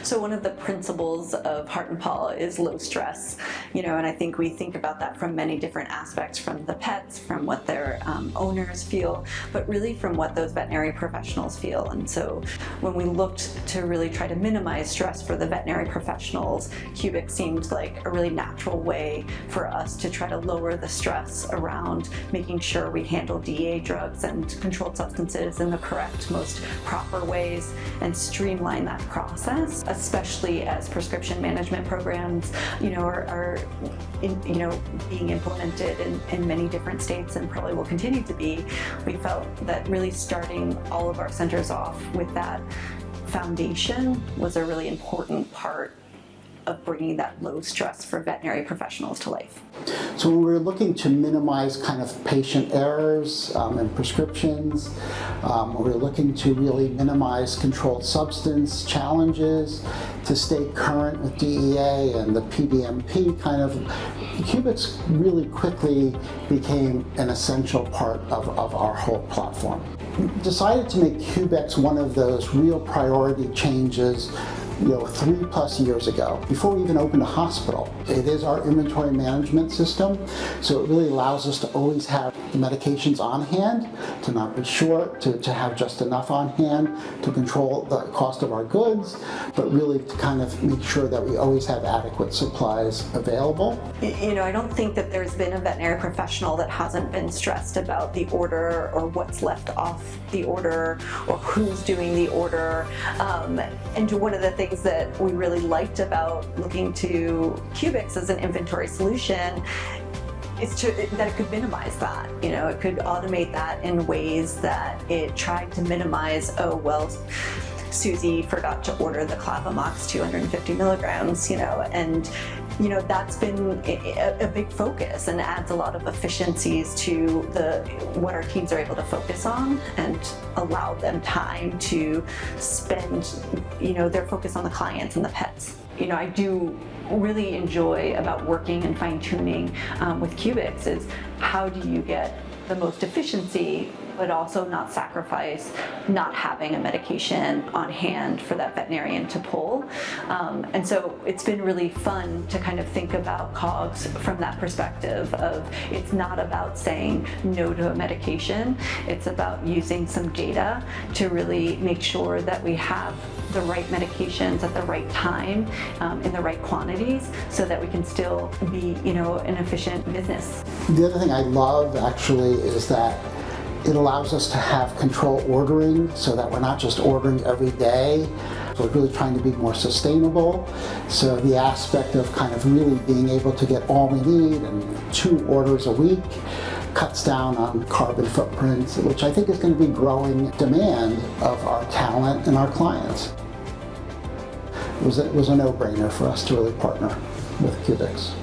So one of the principles of Heart and Paw is low stress, and I think we think about that from many different aspects, from the pets, from what their owners feel, but really from what those veterinary professionals feel. And so when we looked to really try to minimize stress for the veterinary professionals, Cubex seemed like a really natural way for us to try to lower the stress around making sure we handle DEA drugs and controlled substances in the correct, most proper ways and streamline that process, especially as prescription management programs, are being implemented in many different states and probably will continue to be. We felt that really starting all of our centers off with that foundation was a really important part of bringing that low stress for veterinary professionals to life. So when we're looking to minimize kind of patient errors and prescriptions, we're looking to really minimize controlled substance challenges, to stay current with DEA and the PDMP Cubex really quickly became an essential part of our whole platform. We decided to make Cubex one of those real priority changes 3+ years ago, before we even opened a hospital. It is our inventory management system, so it really allows us to always have the medications on hand, to not be short, to have just enough on hand, to control the cost of our goods, but really to kind of make sure that we always have adequate supplies available. I don't think that there's been a veterinary professional that hasn't been stressed about the order or what's left off the order or who's doing the order. And one of the things that we really liked about looking to Cubex as an inventory solution is that it could minimize that. It could automate that in ways that it tried to minimize, Susie forgot to order the Clavamox 250 milligrams, and that's been a big focus and adds a lot of efficiencies to what our teams are able to focus on and allow them time to spend, their focus on the clients and the pets. I do really enjoy about working and fine-tuning with Cubex is how do you get the most efficiency but also not sacrifice not having a medication on hand for that veterinarian to pull. And so it's been really fun to kind of think about COGS from that perspective of it's not about saying no to a medication, it's about using some data to really make sure that we have the right medications at the right time in the right quantities so that we can still be, an efficient business. The other thing I love actually is that it allows us to have control ordering so that we're not just ordering every day. We're really trying to be more sustainable. So the aspect of kind of really being able to get all we need and 2 orders a week cuts down on carbon footprints, which I think is going to be growing demand of our talent and our clients. It was a no-brainer for us to really partner with Cubex.